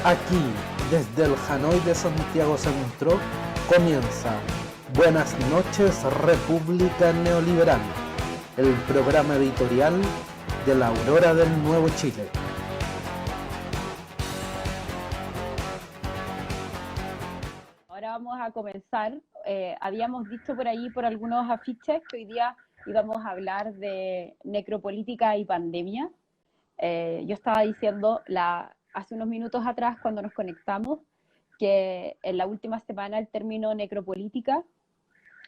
Aquí, desde el Hanoi de Santiago Centro, comienza Buenas noches, República Neoliberal, el programa editorial de la Aurora del Nuevo Chile. Ahora vamos a comenzar. Habíamos dicho por ahí, por algunos afiches, que hoy día íbamos a hablar de necropolítica y pandemia. Yo estaba diciendo hace unos minutos atrás, cuando nos conectamos, que en la última semana el término necropolítica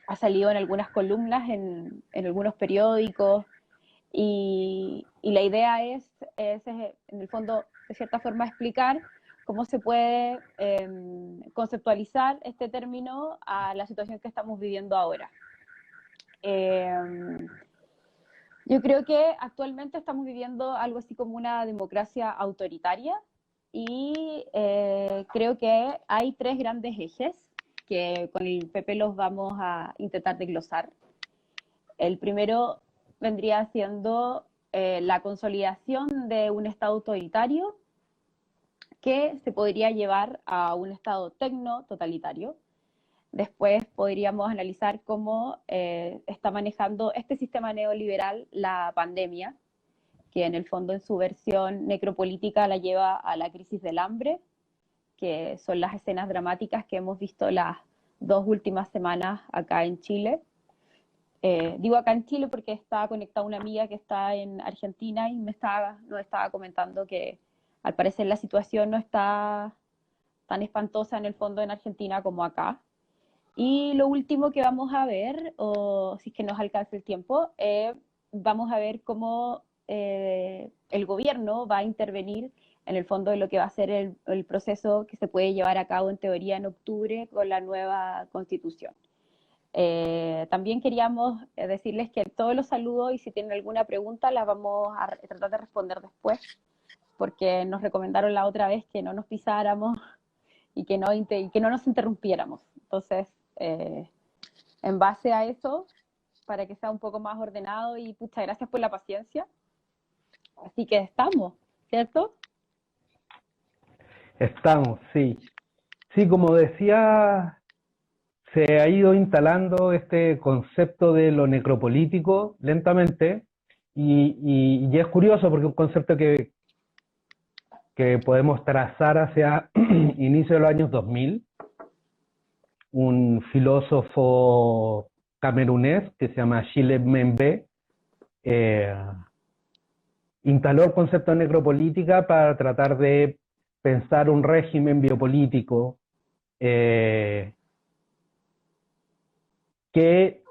ha salido en algunas columnas, en algunos periódicos, y la idea es, en el fondo, de cierta forma, explicar cómo se puede conceptualizar este término a la situación que estamos viviendo ahora. Yo creo que actualmente estamos viviendo algo así como una democracia autoritaria y creo que hay tres grandes ejes que con el PP los vamos a intentar desglosar. El primero vendría siendo la consolidación de un Estado autoritario que se podría llevar a un Estado tecno-totalitario. Después podríamos analizar cómo está manejando este sistema neoliberal la pandemia, que en el fondo en su versión necropolítica la lleva a la crisis del hambre, que son las escenas dramáticas que hemos visto las 2 últimas semanas acá en Chile. Digo acá en Chile porque estaba conectada una amiga que está en Argentina y nos estaba comentando que al parecer la situación no está tan espantosa en el fondo en Argentina como acá. Y lo último que vamos a ver, o si es que nos alcanza el tiempo, vamos a ver cómo el gobierno va a intervenir en el fondo de lo que va a ser el proceso que se puede llevar a cabo en teoría en octubre con la nueva constitución. También queríamos decirles que todos los saludos y si tienen alguna pregunta las vamos a tratar de responder después, porque nos recomendaron la otra vez que no nos pisáramos y que no nos interrumpiéramos. Entonces, en base a eso, para que sea un poco más ordenado y muchas gracias por la paciencia. Así que estamos, ¿cierto? Estamos, sí. Sí, como decía, se ha ido instalando este concepto de lo necropolítico lentamente y es curioso porque es un concepto que podemos trazar hacia inicio de los años 2000. Un filósofo camerunés que se llama Achille Mbembe instaló el concepto de necropolítica para tratar de pensar un régimen biopolítico que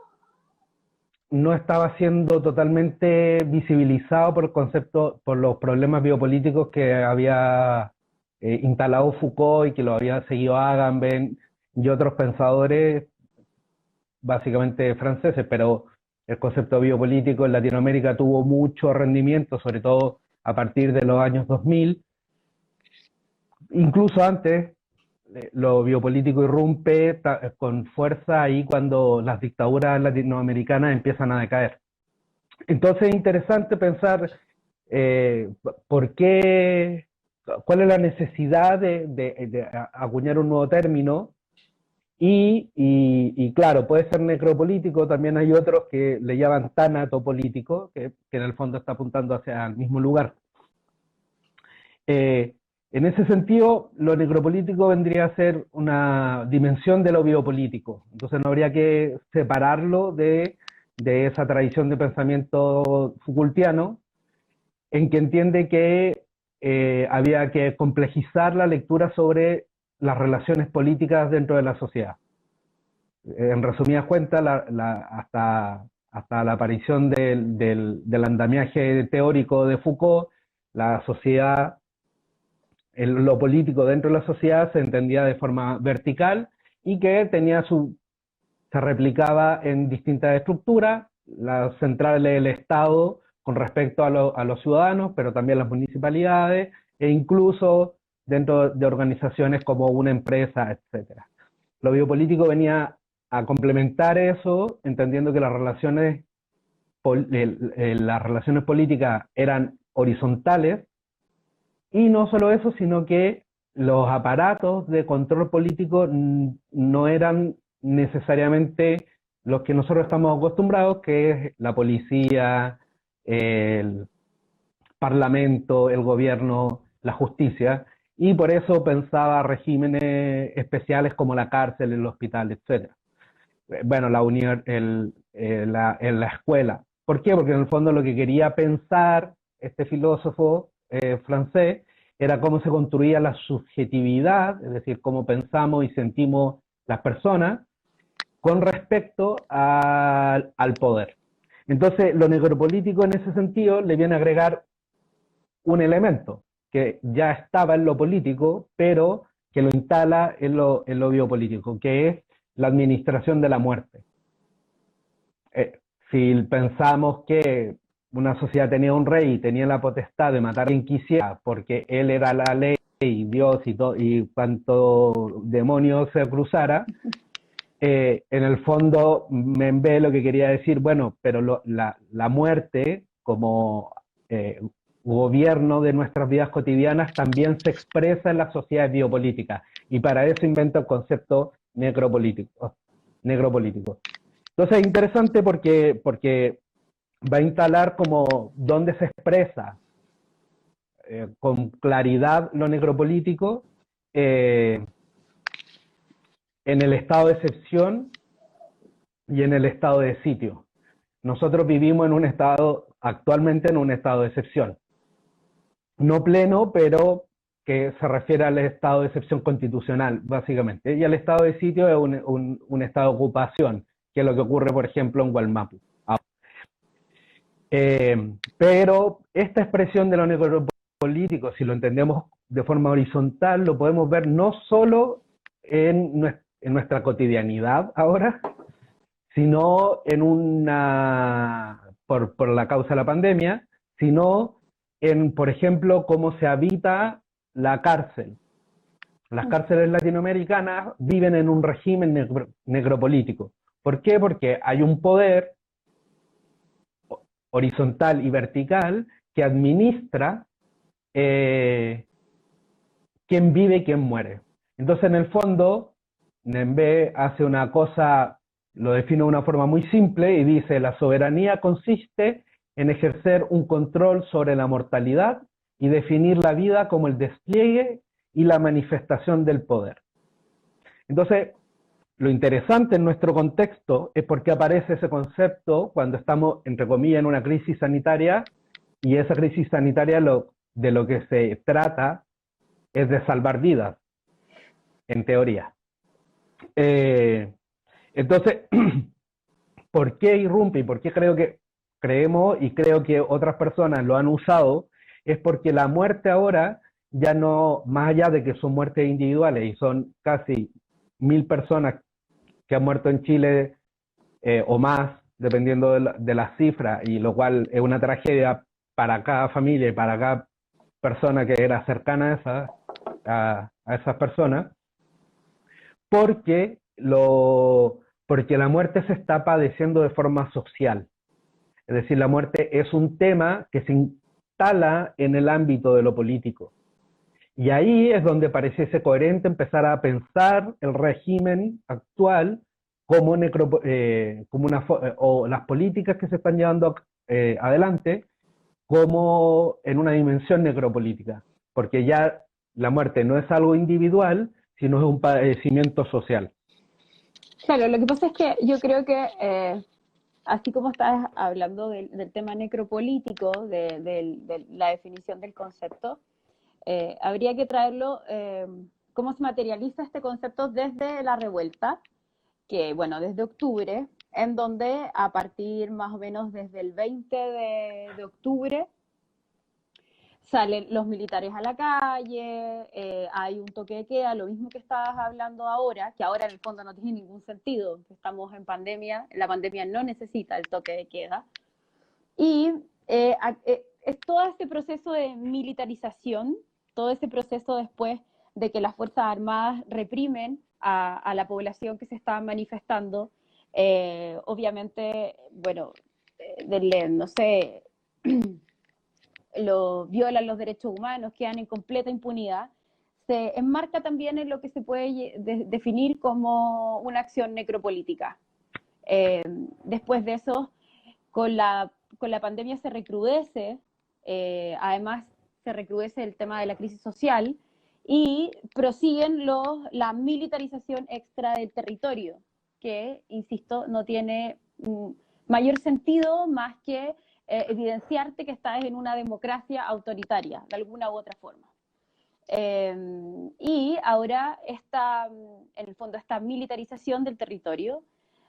no estaba siendo totalmente visibilizado por el concepto, por los problemas biopolíticos que había instalado Foucault y que lo había seguido Agamben y otros pensadores, básicamente franceses, pero el concepto biopolítico en Latinoamérica tuvo mucho rendimiento, sobre todo a partir de los años 2000, incluso antes. Lo biopolítico irrumpe con fuerza ahí cuando las dictaduras latinoamericanas empiezan a decaer. Entonces es interesante pensar por qué, cuál es la necesidad de acuñar un nuevo término y claro, puede ser necropolítico, también hay otros que le llaman tanatopolítico, que en el fondo está apuntando hacia el mismo lugar. En ese sentido, lo necropolítico vendría a ser una dimensión de lo biopolítico. Entonces no habría que separarlo de esa tradición de pensamiento Foucaultiano, en que entiende que había que complejizar la lectura sobre las relaciones políticas dentro de la sociedad. En resumidas cuentas, hasta la aparición del andamiaje teórico de Foucault, la sociedad, lo político dentro de la sociedad se entendía de forma vertical y que se replicaba en distintas estructuras, las centrales del Estado con respecto a los ciudadanos, pero también las municipalidades e incluso dentro de organizaciones como una empresa, etcétera. Lo biopolítico venía a complementar eso, entendiendo que las relaciones políticas eran horizontales. Y no solo eso, sino que los aparatos de control político no eran necesariamente los que nosotros estamos acostumbrados, que es la policía, el parlamento, el gobierno, la justicia, y por eso pensaba regímenes especiales como la cárcel, el hospital, etc. Bueno, en la escuela. ¿Por qué? Porque en el fondo lo que quería pensar este filósofo francés era cómo se construía la subjetividad, es decir, cómo pensamos y sentimos las personas con respecto al poder. Entonces, lo necropolítico en ese sentido le viene a agregar un elemento que ya estaba en lo político, pero que lo instala en lo biopolítico, que es la administración de la muerte. Si pensamos que una sociedad tenía un rey y tenía la potestad de matar a quien quisiera, porque él era la ley, Dios y cuanto demonio se cruzara, en el fondo Membe lo que quería decir, bueno, pero la muerte como gobierno de nuestras vidas cotidianas también se expresa en las sociedades biopolíticas, y para eso inventa el concepto necropolítico. Entonces es interesante porque va a instalar como dónde se expresa con claridad lo necropolítico en el estado de excepción y en el estado de sitio. Nosotros vivimos actualmente en un estado de excepción. No pleno, pero que se refiere al estado de excepción constitucional, básicamente. Y el estado de sitio es un estado de ocupación, que es lo que ocurre, por ejemplo, en Gualmapu. Pero esta expresión de lo necropolítico, si lo entendemos de forma horizontal, lo podemos ver no solo en nuestra cotidianidad ahora, sino por la causa de la pandemia, sino en, por ejemplo, cómo se habita la cárcel. Las cárceles latinoamericanas viven en un régimen necropolítico. ¿Por qué? Porque hay un poder horizontal y vertical que administra quién vive y quién muere. Entonces, en el fondo, Nembe hace una cosa, lo define de una forma muy simple y dice: la soberanía consiste en ejercer un control sobre la mortalidad y definir la vida como el despliegue y la manifestación del poder. Entonces, lo interesante en nuestro contexto es por qué aparece ese concepto cuando estamos, entre comillas, en una crisis sanitaria, y esa crisis sanitaria de lo que se trata es de salvar vidas, en teoría. Entonces, ¿por qué irrumpe y por qué creemos y creo que otras personas lo han usado? Es porque la muerte ahora ya no, más allá de que son muertes individuales y son casi 1000 personas que han muerto en Chile o más, dependiendo de la cifra, y lo cual es una tragedia para cada familia y para cada persona que era cercana a esas personas, porque la muerte se está padeciendo de forma social. Es decir, la muerte es un tema que se instala en el ámbito de lo político. Y ahí es donde pareciese coherente empezar a pensar el régimen actual como o las políticas que se están llevando adelante como en una dimensión necropolítica, porque ya la muerte no es algo individual, sino es un padecimiento social. Claro, lo que pasa es que yo creo que, así como estás hablando del tema necropolítico, de la definición del concepto, habría que traerlo, cómo se materializa este concepto desde la revuelta, que bueno, desde octubre, en donde a partir más o menos desde el 20 de octubre salen los militares a la calle, hay un toque de queda, lo mismo que estabas hablando ahora, que ahora en el fondo no tiene ningún sentido, estamos en pandemia, la pandemia no necesita el toque de queda, y es todo este proceso de militarización, todo ese proceso después de que las Fuerzas Armadas reprimen a la población que se está manifestando, obviamente, bueno, no sé, violan los derechos humanos, quedan en completa impunidad, se enmarca también en lo que se puede definir como una acción necropolítica. Después de eso, con la pandemia se recrudece, además se recrudece el tema de la crisis social y prosiguen la militarización extra del territorio, que, insisto, no tiene mayor sentido más que evidenciarte que estás en una democracia autoritaria, de alguna u otra forma. Y ahora en el fondo esta militarización del territorio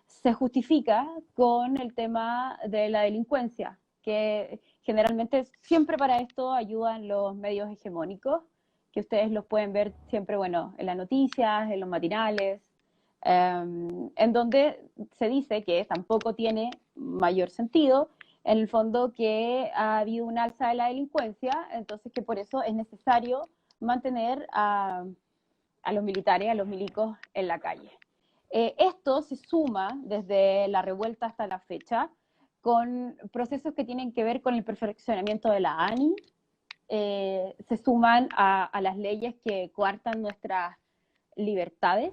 se justifica con el tema de la delincuencia, que generalmente siempre para esto ayudan los medios hegemónicos, que ustedes los pueden ver siempre, bueno, en las noticias, en los matinales, en donde se dice que tampoco tiene mayor sentido, en el fondo que ha habido un alza de la delincuencia, entonces que por eso es necesario mantener a los militares, a los milicos en la calle. Esto se suma desde la revuelta hasta la fecha con procesos que tienen que ver con el perfeccionamiento de la ANI, se suman a las leyes que coartan nuestras libertades,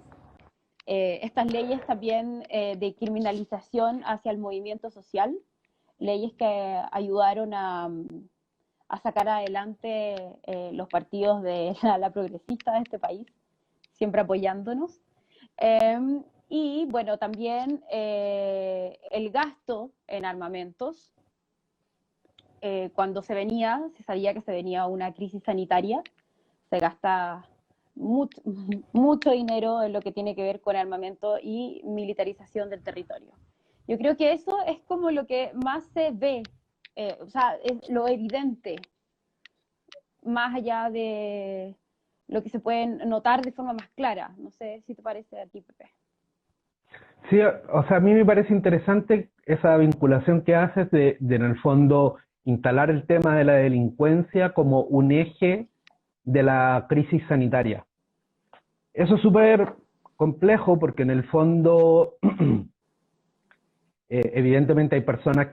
estas leyes también de criminalización hacia el movimiento social, leyes que ayudaron a sacar adelante los partidos de la progresista de este país, siempre apoyándonos. Y bueno, también el gasto en armamentos, cuando se sabía que se venía una crisis sanitaria, se gasta mucho dinero en lo que tiene que ver con armamento y militarización del territorio. Yo creo que eso es como lo que más se ve, o sea, es lo evidente, más allá de lo que se puede notar de forma más clara. No sé si te parece a ti, Pepe. Sí, o sea, a mí me parece interesante esa vinculación que haces de en el fondo instalar el tema de la delincuencia como un eje de la crisis sanitaria. Eso es súper complejo porque en el fondo evidentemente hay personas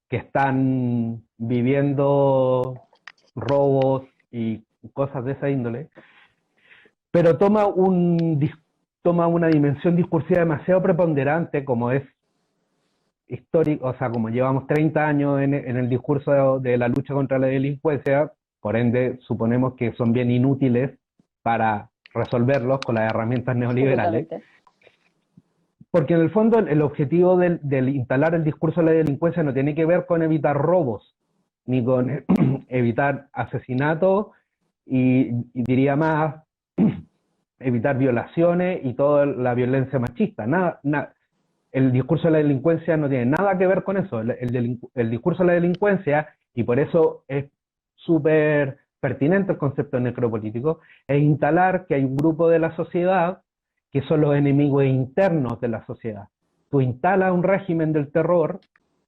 que están viviendo robos y cosas de esa índole, pero toma una dimensión discursiva demasiado preponderante, como es histórico, o sea, como llevamos 30 años en el discurso de la lucha contra la delincuencia, por ende suponemos que son bien inútiles para resolverlos con las herramientas neoliberales. Porque en el fondo el objetivo del instalar el discurso de la delincuencia no tiene que ver con evitar robos, ni con evitar asesinatos, y diría más, evitar violaciones y toda la violencia machista. El discurso de la delincuencia no tiene nada que ver con eso. El discurso de la delincuencia, y por eso es súper pertinente el concepto necropolítico, es instalar que hay un grupo de la sociedad que son los enemigos internos de la sociedad. Tú instalas un régimen del terror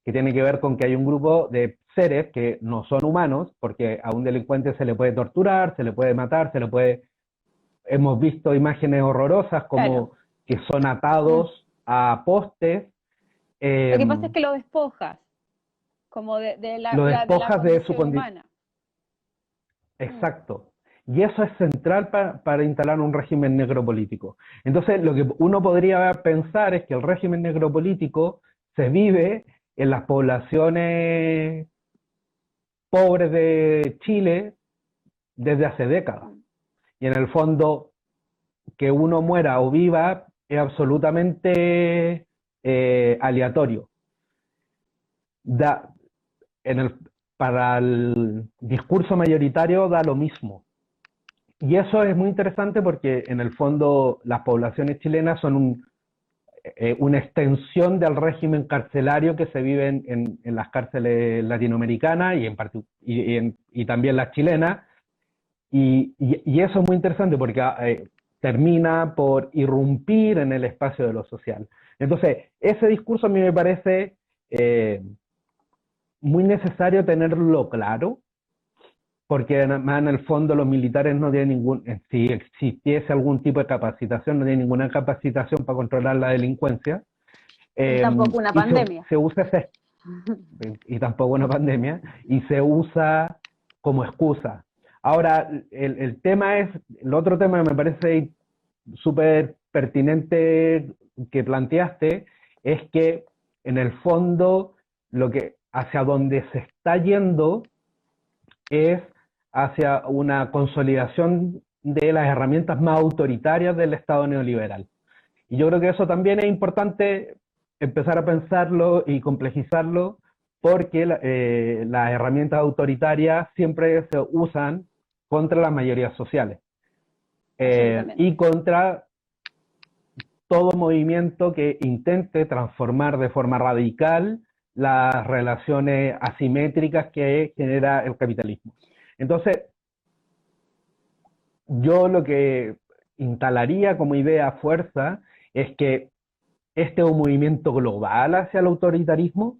que tiene que ver con que hay un grupo de seres que no son humanos, porque a un delincuente se le puede torturar, se le puede matar, hemos visto imágenes horrorosas como que son atados a postes. Lo que pasa es que lo despojas, como de la su condición humana. Exacto. Y eso es central para instalar un régimen necropolítico. Entonces, lo que uno podría pensar es que el régimen necropolítico se vive en las poblaciones pobres de Chile desde hace décadas. Y en el fondo, que uno muera o viva es absolutamente aleatorio. Para el discurso mayoritario da lo mismo. Y eso es muy interesante porque en el fondo las poblaciones chilenas son una extensión del régimen carcelario que se vive en las cárceles latinoamericanas y también las chilenas. Y eso es muy interesante porque termina por irrumpir en el espacio de lo social. Entonces, ese discurso a mí me parece muy necesario tenerlo claro, porque además en el fondo los militares no tienen si existiese algún tipo de capacitación, no tienen ninguna capacitación para controlar la delincuencia. Tampoco una pandemia. Y tampoco una pandemia, y se usa como excusa. Ahora, el otro tema que me parece súper pertinente que planteaste es que en el fondo hacia donde se está yendo es hacia una consolidación de las herramientas más autoritarias del Estado neoliberal. Y yo creo que eso también es importante empezar a pensarlo y complejizarlo, porque las herramientas autoritarias siempre se usan contra las mayorías sociales y contra todo movimiento que intente transformar de forma radical las relaciones asimétricas que genera el capitalismo. Entonces, yo lo que instalaría como idea fuerza es que este es un movimiento global hacia el autoritarismo,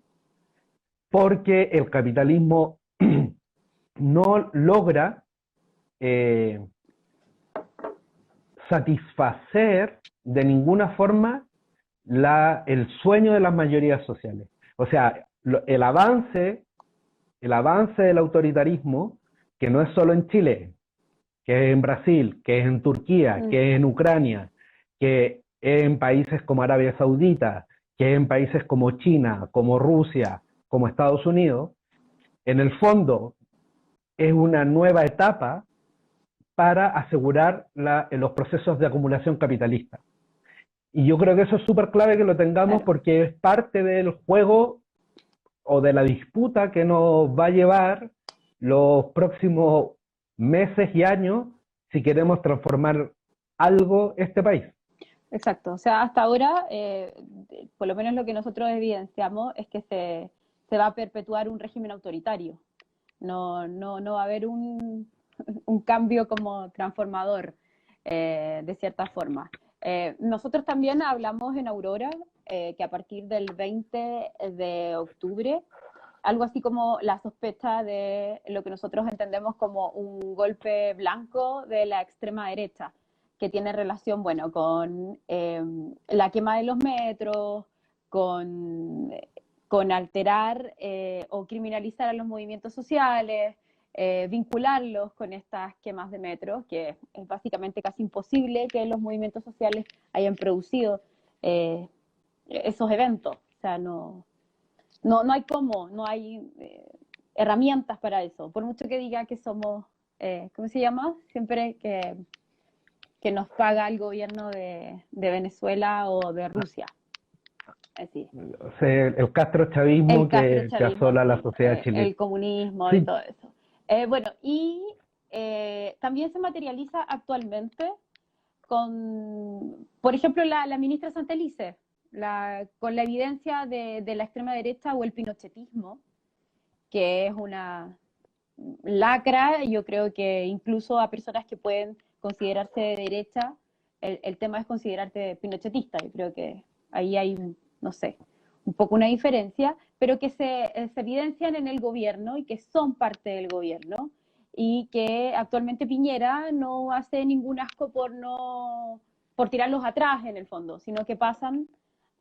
porque el capitalismo no logra satisfacer de ninguna forma el sueño de las mayorías sociales. O sea, el avance del autoritarismo, que no es solo en Chile, que es en Brasil, que es en Turquía, que es en Ucrania, que es en países como Arabia Saudita, que es en países como China, como Rusia, como Estados Unidos, en el fondo es una nueva etapa para asegurar los procesos de acumulación capitalista. Y yo creo que eso es súper clave que lo tengamos, porque es parte del juego o de la disputa que nos va a llevar los próximos meses y años si queremos transformar algo este país. Exacto, o sea, hasta ahora, por lo menos lo que nosotros evidenciamos es que se va a perpetuar un régimen autoritario. No va a haber un cambio como transformador, de cierta forma. Nosotros también hablamos en Aurora que a partir del 20 de octubre, algo así como la sospecha de lo que nosotros entendemos como un golpe blanco de la extrema derecha, que tiene relación, bueno, con la quema de los metros, con alterar o criminalizar a los movimientos sociales, vincularlos con estas quemas de metros, que es básicamente casi imposible que los movimientos sociales hayan producido esos eventos. O sea, no hay cómo, no hay herramientas para eso. Por mucho que diga que somos, ¿cómo se llama? Siempre que nos paga el gobierno de Venezuela o de Rusia. Así. El castrochavismo que asola la sociedad chilena. El comunismo y todo eso. Bueno, y también se materializa actualmente con, por ejemplo, la ministra Santelice, con la evidencia de la extrema derecha o el pinochetismo, que es una lacra. Yo creo que incluso a personas que pueden considerarse de derecha, el tema es considerarte pinochetista. Yo creo que ahí hay, no sé, un poco una diferencia, pero que se evidencian en el gobierno y que son parte del gobierno, y que actualmente Piñera no hace ningún asco por tirarlos atrás en el fondo, sino que pasan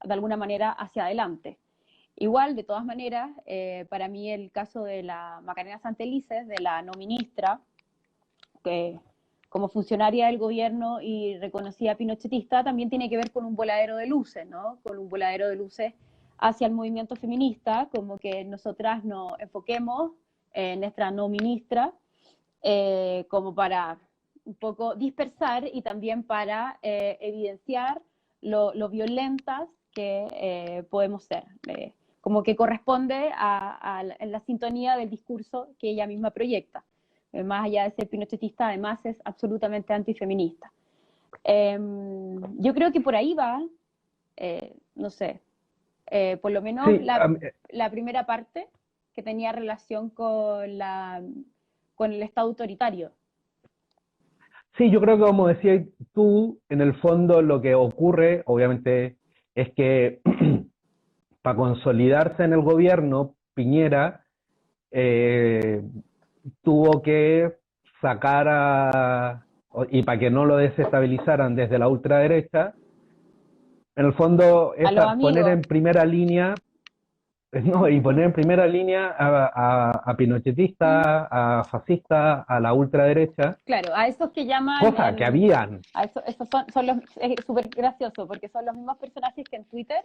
de alguna manera hacia adelante. Igual, de todas maneras, para mí el caso de la Macarena Santelices, de la no ministra, que como funcionaria del gobierno y reconocida pinochetista, también tiene que ver con un voladero de luces, ¿no? Con un voladero de luces hacia el movimiento feminista, como que nosotras nos enfoquemos en nuestra no ministra, como para un poco dispersar y también para evidenciar lo violentas que podemos ser, como que corresponde a la sintonía del discurso que ella misma proyecta. Más allá de ser pinochetista, además es absolutamente antifeminista. Yo creo que por ahí va, no sé, por lo menos sí, la primera parte que tenía relación con el Estado autoritario. Sí, yo creo que, como decías tú, en el fondo lo que ocurre, obviamente, es que para consolidarse en el gobierno, Piñera tuvo que sacar y para que no lo desestabilizaran desde la ultraderecha, en el fondo poner en primera línea no, y poner en primera línea a pinochetistas, a fascistas, a la ultraderecha, Claro, a esos que llaman cosas que habían. esos son los, es súper gracioso porque son los mismos personajes que en Twitter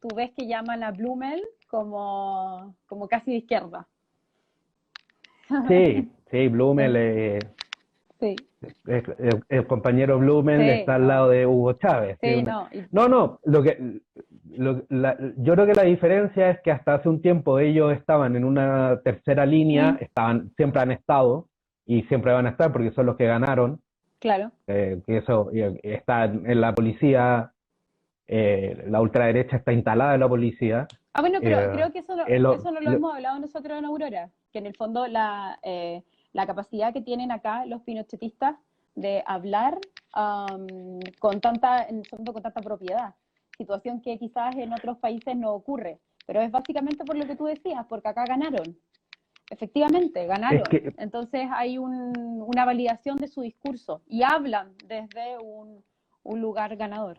tú ves que llaman a Blumel como casi de izquierda. Sí, sí, Blumel, Sí, el compañero Blumel sí, está al no, lado de Hugo Chávez. sí, no, No, no, yo creo que la diferencia es que hasta hace un tiempo ellos estaban en una tercera línea, siempre han estado y siempre van a estar porque son los que ganaron, claro. que eso está en la policía, la ultraderecha está instalada en la policía. Ah, bueno, pero creo que el o- eso no lo lo- hemos hablado nosotros en Aurora, que en el fondo la capacidad que tienen acá los pinochetistas de hablar en el fondo con tanta propiedad, situación que quizás en otros países no ocurre, pero es básicamente por lo que tú decías, porque acá ganaron, efectivamente, es ganaron, que entonces hay una validación de su discurso y hablan desde un lugar ganador.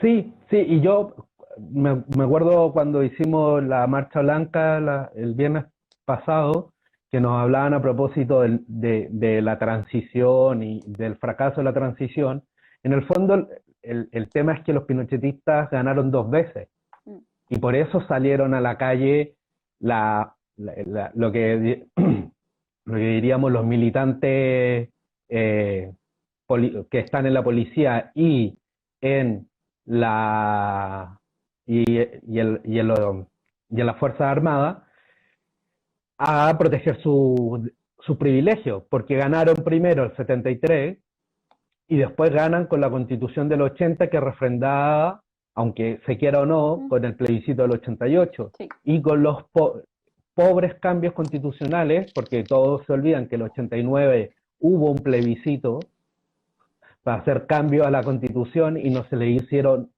sí, sí, y yo me acuerdo cuando hicimos la Marcha Blanca el viernes pasado, que nos hablaban a propósito de la transición y del fracaso de la transición. En el fondo, el tema es que los pinochetistas ganaron dos veces, Mm. y por eso salieron a la calle lo que, lo que diríamos los militantes que están en la policía y en la y en las Fuerzas Armadas a proteger su privilegio, porque ganaron primero el 73 y después ganan con la Constitución del 80 que refrendada, aunque se quiera o no, con el plebiscito del 88 Sí. y con los pobres cambios constitucionales, porque todos se olvidan que el 89 hubo un plebiscito para hacer cambios a la Constitución y no se le hicieron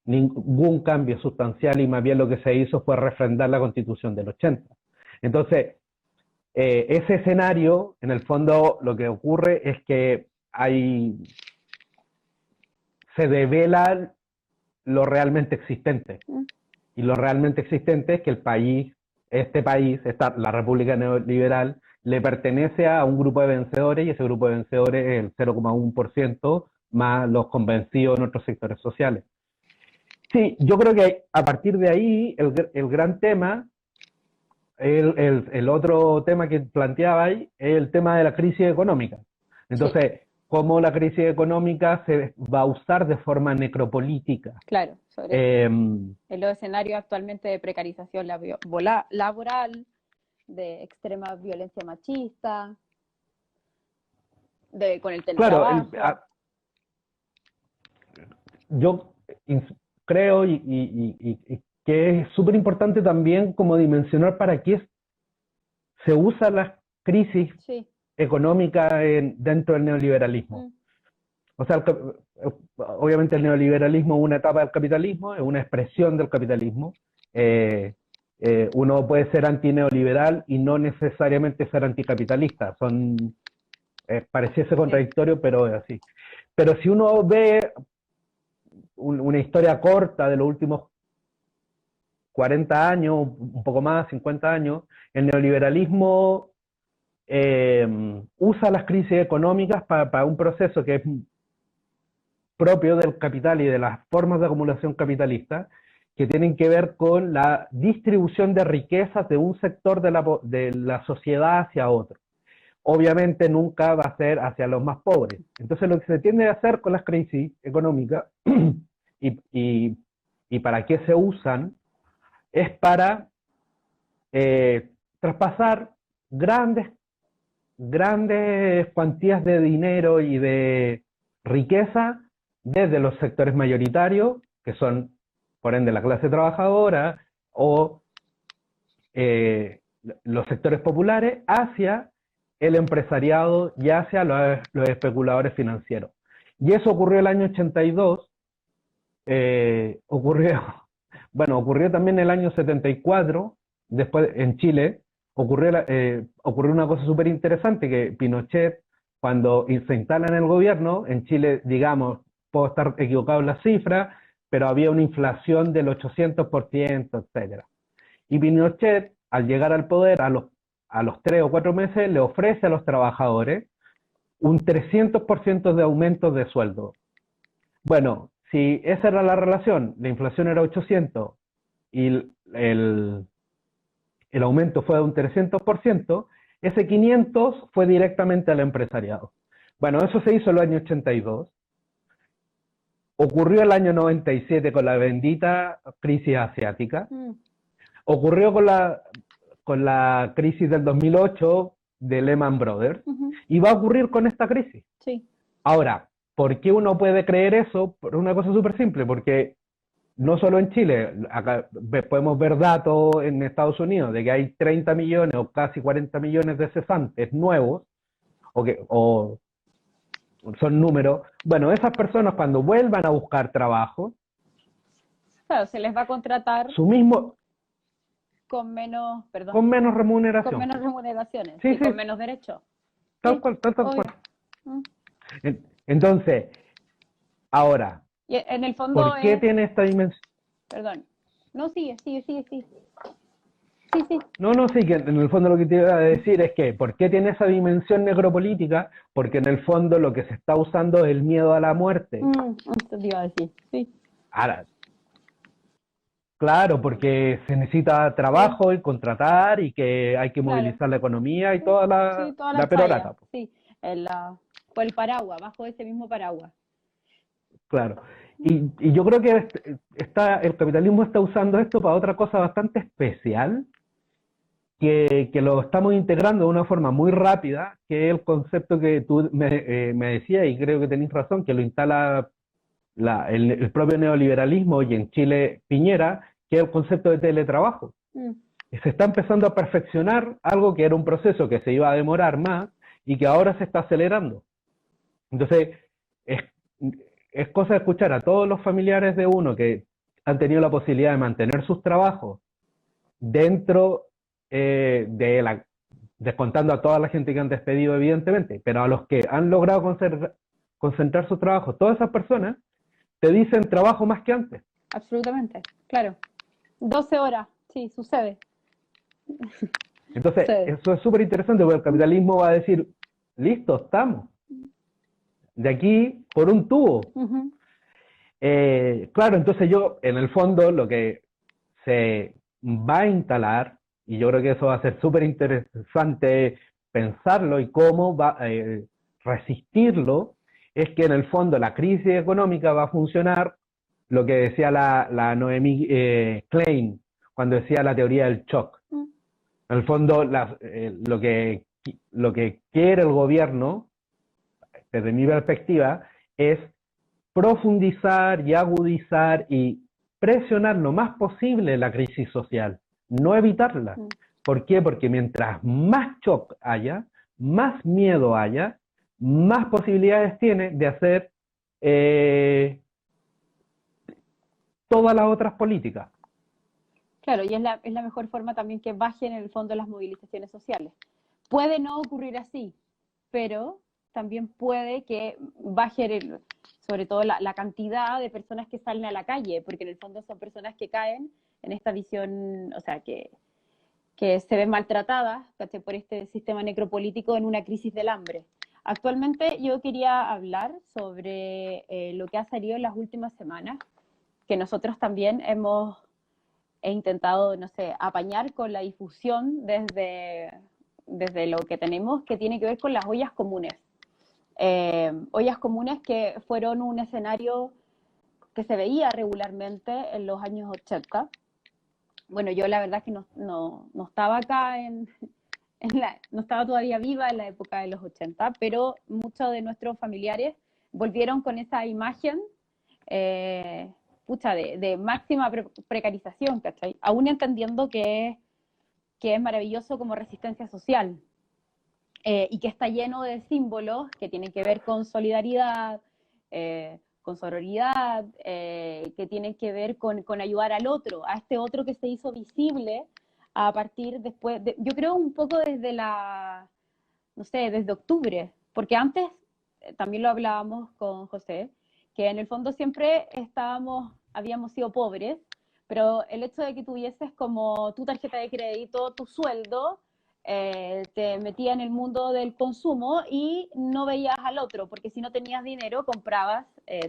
ningún cambio sustancial y más bien lo que se hizo fue refrendar la Constitución del 80. Entonces, ese escenario, en el fondo, lo que ocurre es que se devela lo realmente existente. Y lo realmente existente es que la República Neoliberal, le pertenece a un grupo de vencedores y ese grupo de vencedores es el 0,1% más los convencidos en otros sectores sociales. Sí, yo creo que a partir de ahí el gran tema, el otro tema que planteaba ahí, es el tema de la crisis económica. Entonces, cómo la crisis económica se va a usar de forma necropolítica. Claro, en los escenarios actualmente de precarización laboral, de extrema violencia machista, con el teletrabajo. Claro, yo creo y que es súper importante también como dimensionar para qué se usa la crisis económica dentro del neoliberalismo. O sea, obviamente el neoliberalismo es una etapa del capitalismo, es una expresión del capitalismo. Uno puede ser antineoliberal y no necesariamente ser anticapitalista. Pareciese contradictorio, pero es así. Pero si uno ve una historia corta de los últimos 40 años, un poco más, 50 años, el neoliberalismo usa las crisis económicas para un proceso que es propio del capital y de las formas de acumulación capitalista, que tienen que ver con la distribución de riquezas de un sector de la sociedad hacia otro. Obviamente nunca va a ser hacia los más pobres. Entonces lo que se tiende a hacer con las crisis económicas y para qué se usan es para traspasar grandes cuantías de dinero y de riqueza desde los sectores mayoritarios, que son por ende la clase trabajadora, o los sectores populares, hacia el empresariado y hacia los especuladores financieros. Y eso ocurrió el año 82, ocurrió también el año 74, después en Chile, ocurrió una cosa súper interesante, que Pinochet, cuando se instala en el gobierno, en Chile, digamos, puedo estar equivocado en las cifras, pero había una inflación del 800%, etcétera. Y Pinochet, al llegar al poder a los 3 o 4 meses, le ofrece a los trabajadores un 300% de aumento de sueldo. Bueno, si esa era la relación, la inflación era 800 y el aumento fue de un 300%, ese 500 fue directamente al empresariado. Bueno, eso se hizo en el año 82. Ocurrió el año 97 con la bendita crisis asiática. Ocurrió con la crisis del 2008 de Lehman Brothers. Y va a ocurrir con esta crisis. Sí. Ahora, ¿por qué uno puede creer eso? Por una cosa súper simple, porque no solo en Chile, acá podemos ver datos en Estados Unidos de que hay 30 millones o casi 40 millones de cesantes nuevos, o son números. Bueno, esas personas cuando vuelvan a buscar trabajo, claro, se les va a contratar su mismo, con menos, perdón, con menos remuneración. con menos remuneraciones Sí, y sí. con menos derechos. Tal Sí, cual, tal obvio. cual. Entonces, ahora, Y en el fondo ¿por qué es, tiene esta dimensión? perdón, no, sigue. Sí. No, sí, que en el fondo lo que te iba a decir es que, ¿por qué tiene esa dimensión necropolítica? Porque en el fondo lo que se está usando es el miedo a la muerte. Esto te iba a decir, sí. Ahora, claro, porque se necesita trabajo y contratar y que hay que Claro. movilizar la economía y toda Sí, toda la perorata. falla, sí, por el paraguas, bajo ese mismo paraguas. Claro. Y yo creo que el capitalismo está usando esto para otra cosa bastante especial, que lo estamos integrando de una forma muy rápida, que es el concepto que tú me decías, y creo que tenés razón, que lo instala el propio neoliberalismo y en Chile Piñera, que es el concepto de teletrabajo. Se está empezando a perfeccionar algo que era un proceso que se iba a demorar más y que ahora se está acelerando. Entonces, es cosa de escuchar a todos los familiares de uno que han tenido la posibilidad de mantener sus trabajos dentro descontando a toda la gente que han despedido, evidentemente, pero a los que han logrado concentrar su trabajo, todas esas personas te dicen trabajo más que antes. Absolutamente, claro. 12 horas, sí, sucede. Entonces, sucede. Eso es súper interesante, porque el capitalismo va a decir, listo, estamos. De aquí por un tubo. Claro, entonces yo, en el fondo, lo que se va a instalar, y yo creo que eso va a ser súper interesante pensarlo y cómo va a resistirlo, es que en el fondo la crisis económica va a funcionar lo que decía la Noemi Klein cuando decía la teoría del shock. En el fondo, lo que quiere el gobierno, desde mi perspectiva, es profundizar y agudizar y presionar lo más posible la crisis social, no evitarla. ¿Por qué? Porque mientras más shock haya, más miedo haya, más posibilidades tiene de hacer todas las otras políticas. Claro, y es la mejor forma también que bajen en el fondo las movilizaciones sociales. Puede no ocurrir así, pero también puede que baje sobre todo la cantidad de personas que salen a la calle, porque en el fondo son personas que caen en esta visión, o sea, que se ven maltratadas, ¿cachai? Por este sistema necropolítico en una crisis del hambre. Actualmente yo quería hablar sobre lo que ha salido en las últimas semanas, que nosotros también he intentado, no sé, apañar con la difusión desde lo que tenemos, que tiene que ver con las ollas comunes. Ollas comunes que fueron un escenario que se veía regularmente en los años 80. Bueno, yo la verdad es que no estaba acá no estaba todavía viva en la época de los 80, pero muchos de nuestros familiares volvieron con esa imagen de máxima precarización, ¿cachai? Aún entendiendo que es maravilloso como resistencia social y que está lleno de símbolos que tienen que ver con solidaridad, con sororidad, que tienen que ver con ayudar al otro, a este otro que se hizo visible a partir después, yo creo un poco desde desde octubre, porque antes, también lo hablábamos con José, que en el fondo siempre estábamos habíamos sido pobres, pero el hecho de que tuvieses como tu tarjeta de crédito, tu sueldo, te metía en el mundo del consumo y no veías al otro, porque si no tenías dinero comprabas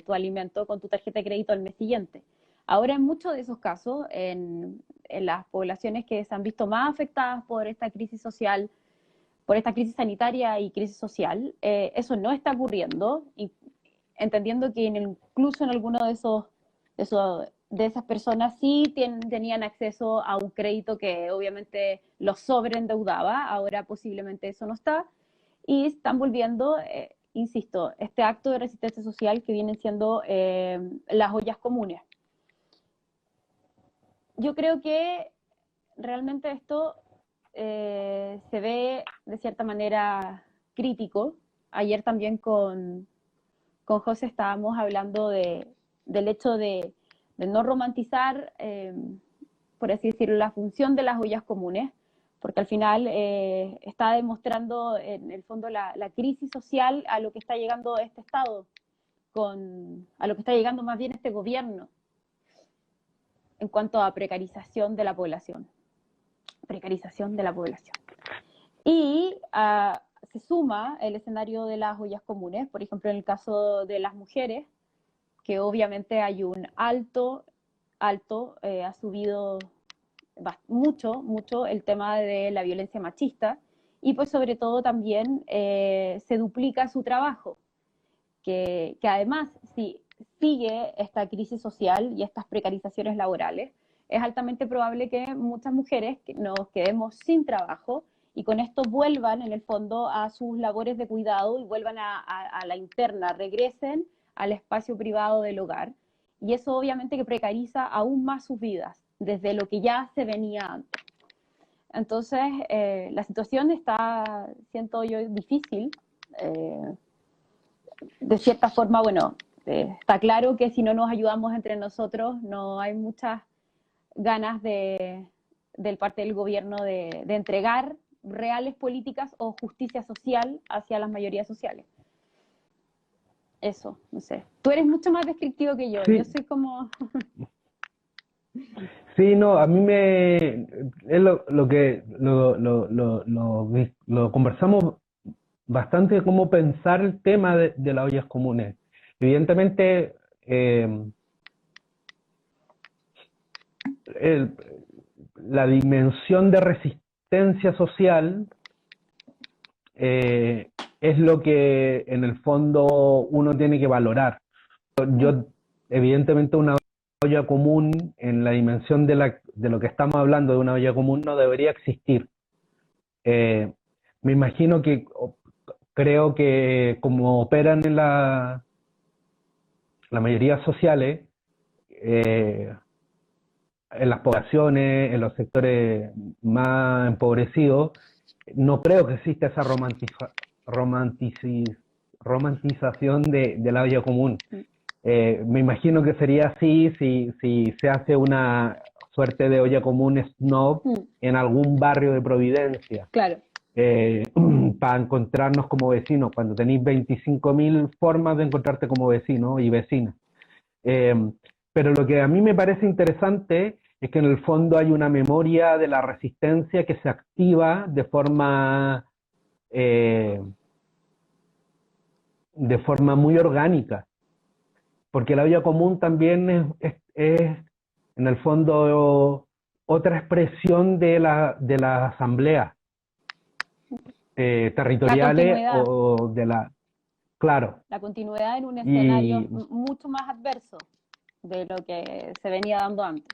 tu alimento con tu tarjeta de crédito al mes siguiente. Ahora en muchos de esos casos, en las poblaciones que se han visto más afectadas por esta crisis social, por esta crisis sanitaria y crisis social, eso no está ocurriendo, y entendiendo que incluso en alguno de esas personas sí tenían acceso a un crédito que obviamente los sobreendeudaba, ahora posiblemente eso no está, y están volviendo, insisto, este acto de resistencia social que vienen siendo las ollas comunes. Yo creo que realmente esto se ve de cierta manera crítico. Ayer también con José estábamos hablando del hecho de no romantizar, por así decirlo, la función de las ollas comunes, porque al final está demostrando en el fondo la crisis social a lo que está llegando este Estado, a lo que está llegando más bien este gobierno en cuanto a precarización de la población. Precarización de la población. Y se suma el escenario de las ollas comunes, por ejemplo, en el caso de las mujeres, que obviamente hay un alto, ha subido mucho el tema de la violencia machista, y pues sobre todo también se duplica su trabajo, que además, si sigue esta crisis social y estas precarizaciones laborales, es altamente probable que muchas mujeres nos quedemos sin trabajo y con esto vuelvan en el fondo a sus labores de cuidado y vuelvan a la interna, regresen al espacio privado del hogar. Y eso obviamente que precariza aún más sus vidas, desde lo que ya se venía antes. Entonces, la situación está, siento yo, difícil. De cierta forma, bueno, está claro que si no nos ayudamos entre nosotros, no hay muchas ganas del parte del gobierno de entregar reales políticas o justicia social hacia las mayorías sociales. Eso, no sé. Tú eres mucho más descriptivo que yo. Sí. Yo soy como... Sí, no, a mí es lo que lo conversamos bastante, cómo pensar el tema de las ollas comunes. Evidentemente, la dimensión de resistencia social es lo que en el fondo uno tiene que valorar. Yo, evidentemente, una olla común en la dimensión de lo que estamos hablando, de una olla común, no debería existir. Me imagino creo que como operan en la mayoría sociales, en las poblaciones, en los sectores más empobrecidos, no creo que exista esa romantización de la olla común. Me imagino que sería así si se hace una suerte de olla común snob en algún barrio de Providencia. Claro. Para encontrarnos como vecinos, cuando tenéis 25.000 formas de encontrarte como vecino y vecina. Pero lo que a mí me parece interesante es que en el fondo hay una memoria de la resistencia que se activa de forma muy orgánica, porque la olla común también es en el fondo otra expresión de la asamblea territoriales o de la... Claro. La continuidad en un escenario mucho más adverso de lo que se venía dando antes.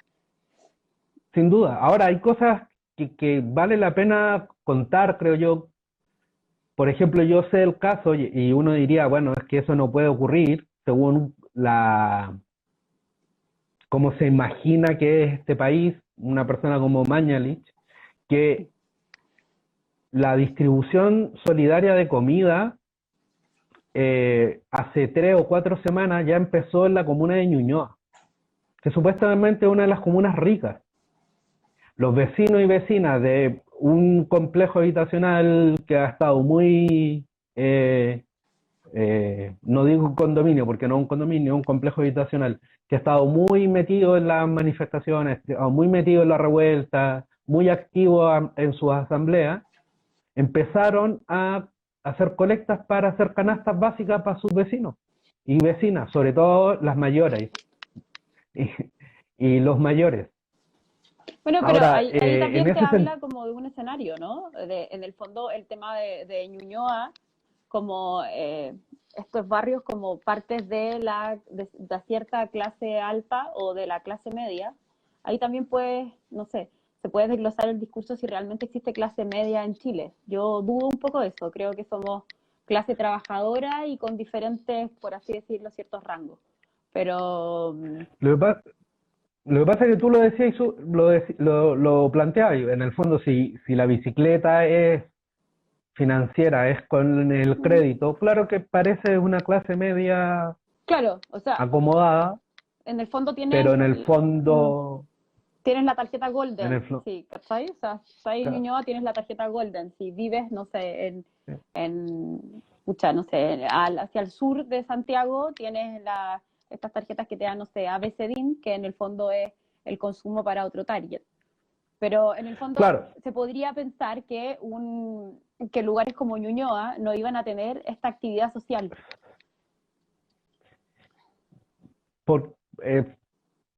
Sin duda. Ahora, hay cosas que vale la pena contar, creo yo. Por ejemplo, yo sé el caso y uno diría, bueno, es que eso no puede ocurrir según cómo se imagina que es este país, una persona como Mañalich, que la distribución solidaria de comida hace 3 o 4 semanas ya empezó en la comuna de Ñuñoa, que supuestamente es una de las comunas ricas. Los vecinos y vecinas de un complejo habitacional que ha estado muy no digo un condominio, porque no es un condominio, es un complejo habitacional, que ha estado muy metido en las manifestaciones, muy metido en la revuelta, muy activo en sus asambleas, empezaron a hacer colectas para hacer canastas básicas para sus vecinos y vecinas, sobre todo las mayores y, y los mayores. Bueno, pero Ahora, ahí en también te ese habla sentido, como de un escenario, ¿no? En el fondo, el tema de Ñuñoa, como estos barrios como partes de cierta clase alta o de la clase media, ahí también puedes, no sé, se puede desglosar el discurso si realmente existe clase media en Chile. Yo dudo un poco de eso, creo que somos clase trabajadora y con diferentes, por así decirlo, ciertos rangos. Pero, lo que pasa, lo que pasa es que tú lo decías, lo planteabas, y en el fondo si la bicicleta es financiera, es con el crédito, claro que parece una clase media claro, o sea, acomodada, en el fondo pero tienes, en el fondo, tienes la tarjeta en el Golden, flo- sí, ¿cachai? O sea, si estás en ca- Ñuñoa tienes la tarjeta Golden. Si vives, no sé, pucha, no sé, hacia el sur de Santiago tienes estas tarjetas que te dan, no sé, ABCDIN, que en el fondo es el consumo para otro target. Pero en el fondo claro, se podría pensar que lugares como Ñuñoa no iban a tener esta actividad social. por, eh,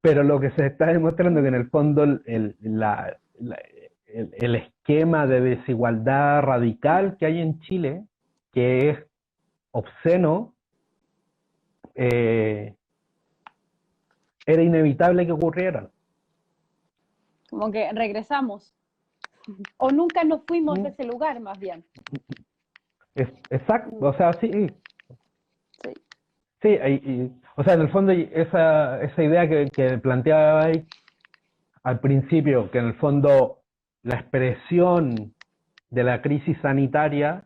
pero lo que se está demostrando es que en el fondo el esquema de desigualdad radical que hay en Chile, que es obsceno, eh, era inevitable que ocurriera. Como que regresamos. O nunca nos fuimos de ¿Mm? ese lugar, más bien. Exacto, Mm, o sea, sí, sí. sí, o sea, en el fondo esa idea que planteaba ahí al principio, que en el fondo la expresión de la crisis sanitaria,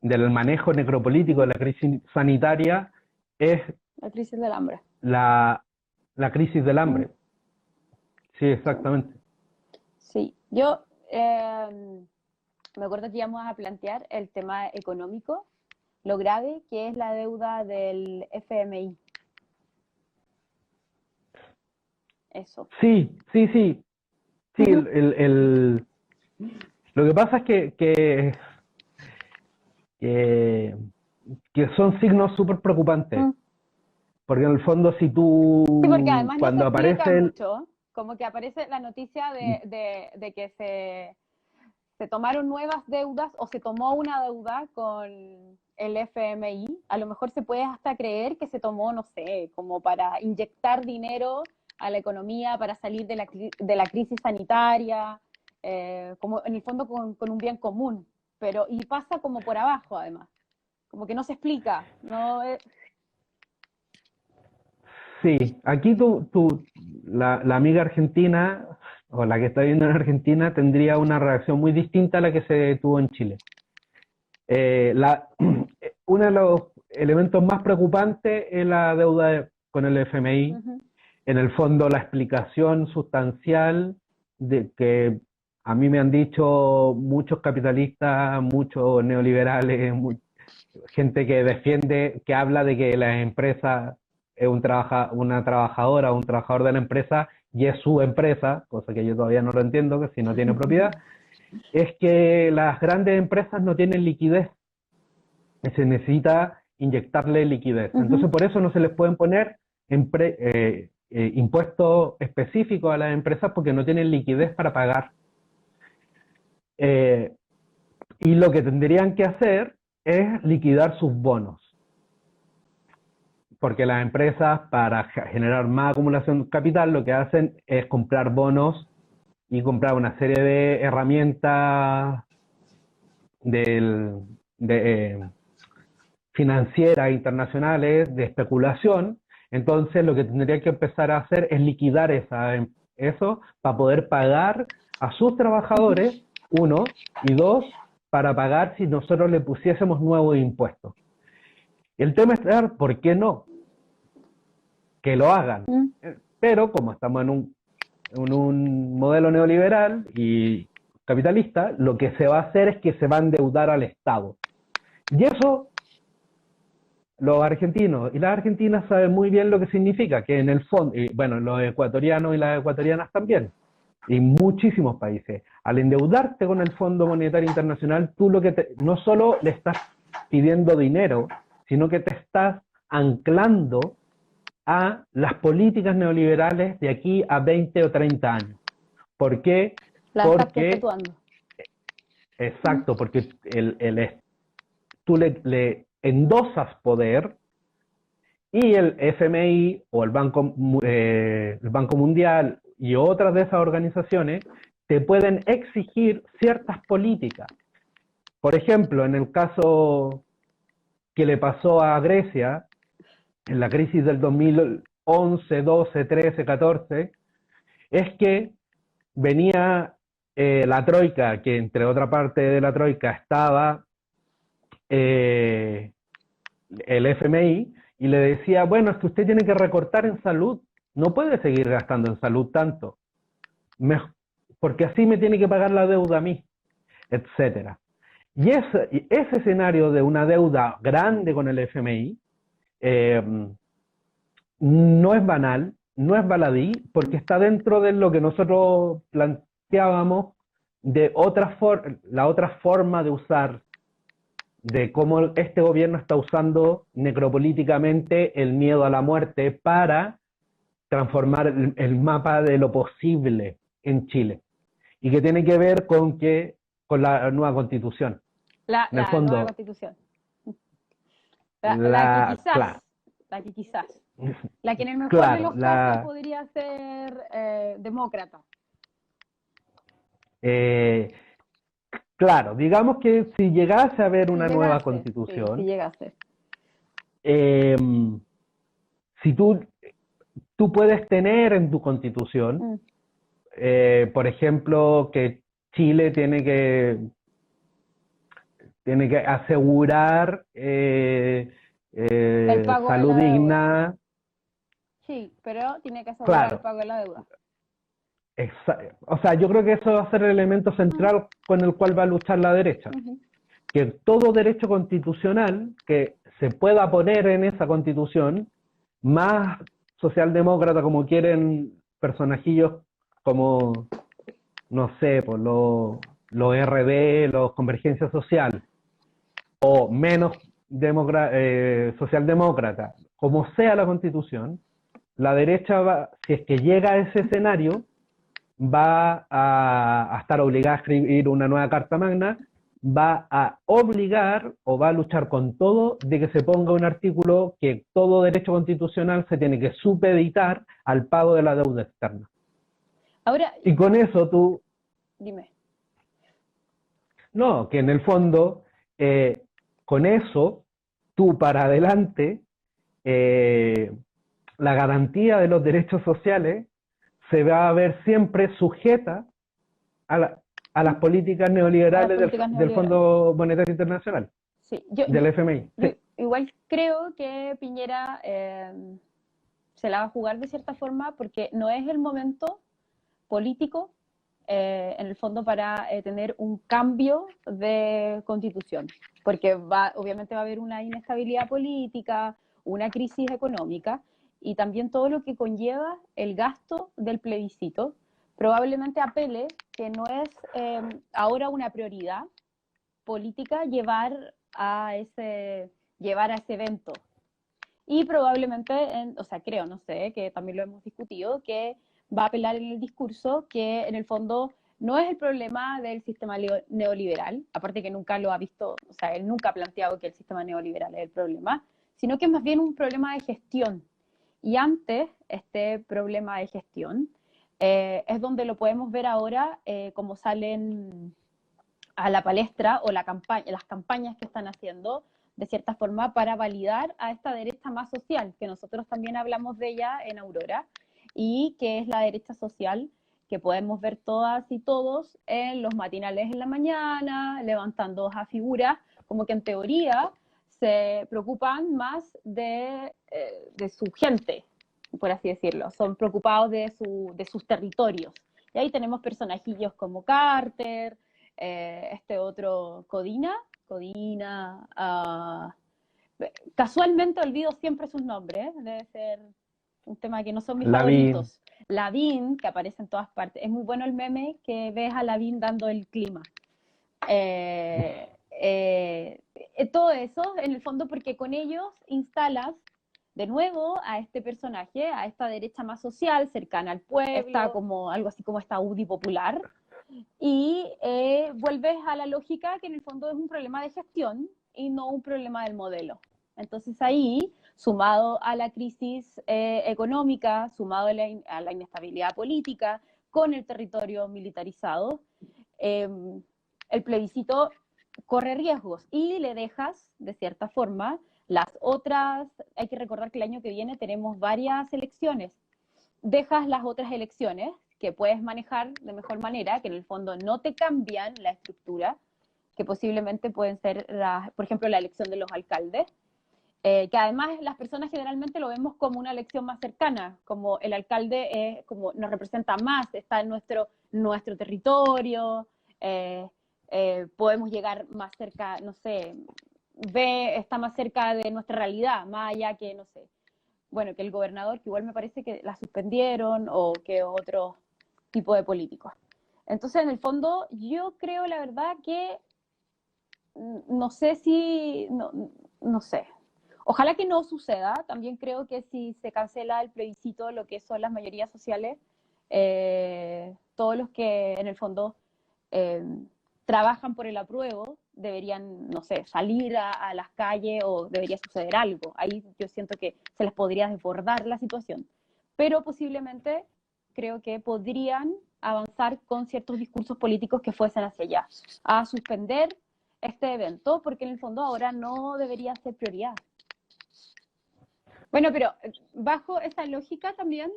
del manejo necropolítico de la crisis sanitaria, es La crisis del hambre. la, la crisis del Mm, hambre. Sí, sí. exactamente. Sí. Yo me acuerdo que íbamos a plantear el tema económico, lo grave que es la deuda del FMI. Eso. Sí, sí, sí, sí, lo que pasa es que, que son signos súper preocupantes, Mm. porque en el fondo si Sí, porque tú, además no se cuando explica aparece mucho, como que aparece la noticia de que se tomaron nuevas deudas o se tomó una deuda con el FMI, a lo mejor se puede hasta creer que se tomó, no sé, como para inyectar dinero a la economía, para salir de la crisis sanitaria, como en el fondo con un bien común, pero y pasa como por abajo además, como que no se explica, no sí, aquí la amiga argentina o la que está viviendo en Argentina tendría una reacción muy distinta a la que se tuvo en Chile. Uno de los elementos más preocupantes es la deuda con el FMI. uh-huh, En el fondo, la explicación sustancial de que a mí me han dicho muchos capitalistas, muchos neoliberales, gente que defiende, que habla de que la empresa es una trabajadora o un trabajador de la empresa y es su empresa, cosa que yo todavía no lo entiendo, que si no tiene propiedad, es que las grandes empresas no tienen liquidez, y se necesita inyectarle liquidez. uh-huh. Entonces, por eso no se les pueden poner impuestos específicos a las empresas porque no tienen liquidez para pagar. Eh, y lo que tendrían que hacer es liquidar sus bonos. Porque las empresas, para generar más acumulación de capital, lo que hacen es comprar bonos y comprar una serie de herramientas del, de, financieras internacionales de especulación. Entonces, lo que tendría que empezar a hacer es liquidar eso para poder pagar a sus trabajadores, uno, y dos, para pagar si nosotros le pusiésemos nuevos impuestos. El tema es, ¿por qué no? Que lo hagan. Mm. Pero como estamos en un modelo neoliberal y capitalista, lo que se va a hacer es que se va a endeudar al Estado. Y eso los argentinos y las argentinas saben muy bien lo que significa, que en el fondo, y bueno, los ecuatorianos y las ecuatorianas también, y muchísimos países, al endeudarte con el Fondo Monetario Internacional, tú no solo le estás pidiendo dinero, sino que te estás anclando a las políticas neoliberales de aquí a 20 o 30 años. ¿Por qué? La estás Porque, perpetuando. exacto, porque tú le endosas poder y el FMI o el Banco Mundial y otras de esas organizaciones te pueden exigir ciertas políticas. Por ejemplo, en el caso que le pasó a Grecia, en la crisis del 2011, 12, 13, 14, es que venía la Troika, que entre otra parte de la Troika estaba eh, el FMI, y le decía, bueno, es que usted tiene que recortar en salud, no puede seguir gastando en salud tanto, porque así me tiene que pagar la deuda a mí, etcétera. Y ese escenario de una deuda grande con el FMI no es banal, no es baladí, porque está dentro de lo que nosotros planteábamos de la otra forma de usar, de cómo este gobierno está usando necropolíticamente el miedo a la muerte para transformar el mapa de lo posible en Chile. Y que tiene que ver con la nueva constitución. En el La nueva fondo, constitución. La que quizás, claro, la que quizás, la que en el mejor de claro, los casos podría ser demócrata. eh, claro, digamos que si llegase a haber Si una nueva llegase, sí, si constitución, llegase. eh, si tú puedes tener en tu constitución, Mm. por ejemplo, que Chile tiene que asegurar El pago de salud la deuda. digna, Sí, pero tiene que asegurar el claro. pago de la deuda. O sea, yo creo que eso va a ser el elemento central con el cual va a luchar la derecha. Ujú. Que todo derecho constitucional que se pueda poner en esa constitución, más socialdemócrata como quieren personajillos como, no sé, pues los RD, los Convergencia Social, o menos socialdemócrata, como sea la constitución, la derecha va, si es que llega a ese escenario, va a estar obligada a escribir una nueva Carta Magna, va a obligar o va a luchar con todo de que se ponga un artículo que todo derecho constitucional se tiene que supeditar al pago de la deuda externa. Ahora, Y con eso tú, dime. no, que en el fondo, con eso, tú para adelante, eh, la garantía de los derechos sociales se va a ver siempre sujeta a, a las políticas A las neoliberales políticas del neoliberales. Fondo Monetario Internacional, Sí, del FMI. yo Sí. igual creo que Piñera se la va a jugar de cierta forma porque no es el momento político, en el fondo, para tener un cambio de constitución, porque obviamente va a haber una inestabilidad política, una crisis económica y también todo lo que conlleva el gasto del plebiscito. Probablemente apele que no es ahora una prioridad política llevar a ese evento. Y probablemente, o sea, creo, no sé, que también lo hemos discutido, que va a apelar en el discurso que en el fondo no es el problema del sistema neoliberal, aparte que nunca lo ha visto, o sea, él nunca ha planteado que el sistema neoliberal es el problema, sino que es más bien un problema de gestión. Y antes, este problema de gestión es donde lo podemos ver ahora, como salen a la palestra o las campañas que están haciendo de cierta forma para validar a esta derecha más social, que nosotros también hablamos de ella en Aurora, y que es la derecha social que podemos ver todas y todos en los matinales en la mañana, levantando hojas figuras, como que en teoría se preocupan más de su gente, por así decirlo, son preocupados de sus territorios. Y ahí tenemos personajillos como Carter, este otro Codina, casualmente olvido siempre sus nombres, debe ser un tema que no son mis Lavín. favoritos. Lavín, que aparece en todas partes. Es muy bueno el meme que ves a Lavín dando el clima. Todo eso, en el fondo, porque con ellos instalas de nuevo a este personaje, a esta derecha más social, cercana al pueblo, está como algo así como esta UDI popular, y vuelves a la lógica que en el fondo es un problema de gestión y no un problema del modelo. Entonces ahí, sumado a la crisis económica, sumado a la inestabilidad política, con el territorio militarizado, el plebiscito corre riesgos y le dejas, de cierta forma, las otras, hay que recordar que el año que viene tenemos varias elecciones, dejas las otras elecciones que puedes manejar de mejor manera, que en el fondo no te cambian la estructura, que posiblemente pueden ser, por ejemplo, la elección de los alcaldes, que además las personas generalmente lo vemos como una elección más cercana, como el alcalde como nos representa más, está en nuestro territorio, podemos llegar más cerca, no sé, está más cerca de nuestra realidad, más allá que, no sé, bueno, que el gobernador, que igual me parece que la suspendieron, o que otro tipo de políticos. Entonces, en el fondo, yo creo, la verdad, que no sé si, no sé. Ojalá que no suceda. También creo que si se cancela el plebiscito, lo que son las mayorías sociales, todos los que en el fondo trabajan por el apruebo deberían, no sé, salir a las calles, o debería suceder algo. Ahí yo siento que se les podría desbordar la situación. Pero posiblemente creo que podrían avanzar con ciertos discursos políticos que fuesen hacia allá, a suspender este evento, porque en el fondo ahora no debería ser prioridad. Bueno, pero bajo esa lógica también,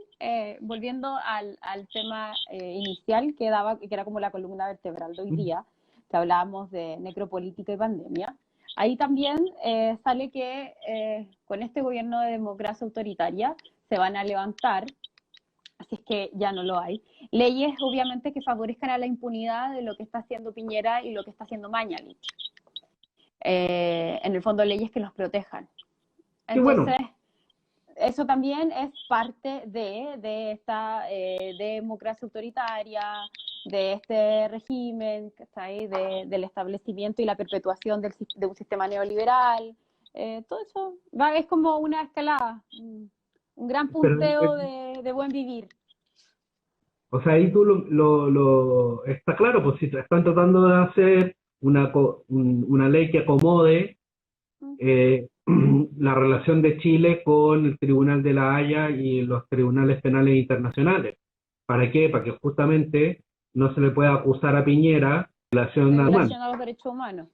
volviendo al tema inicial que era como la columna vertebral de hoy día, que hablábamos de necropolítica y pandemia, ahí también sale que con este gobierno de democracia autoritaria se van a levantar, así es que ya no lo hay, leyes obviamente que favorezcan a la impunidad de lo que está haciendo Piñera y lo que está haciendo Mañalich. En el fondo, leyes que los protejan. Entonces, eso también es parte de esta democracia autoritaria, de este régimen, del establecimiento y la perpetuación de un sistema neoliberal. Todo eso es como una escalada, un gran punteo de buen vivir. O sea, ahí tú está claro, pues si están tratando de hacer una ley que acomode la relación de Chile con el Tribunal de la Haya y los tribunales penales internacionales. ¿Para qué? Para que justamente no se le pueda acusar a Piñera de violación a los derechos humanos.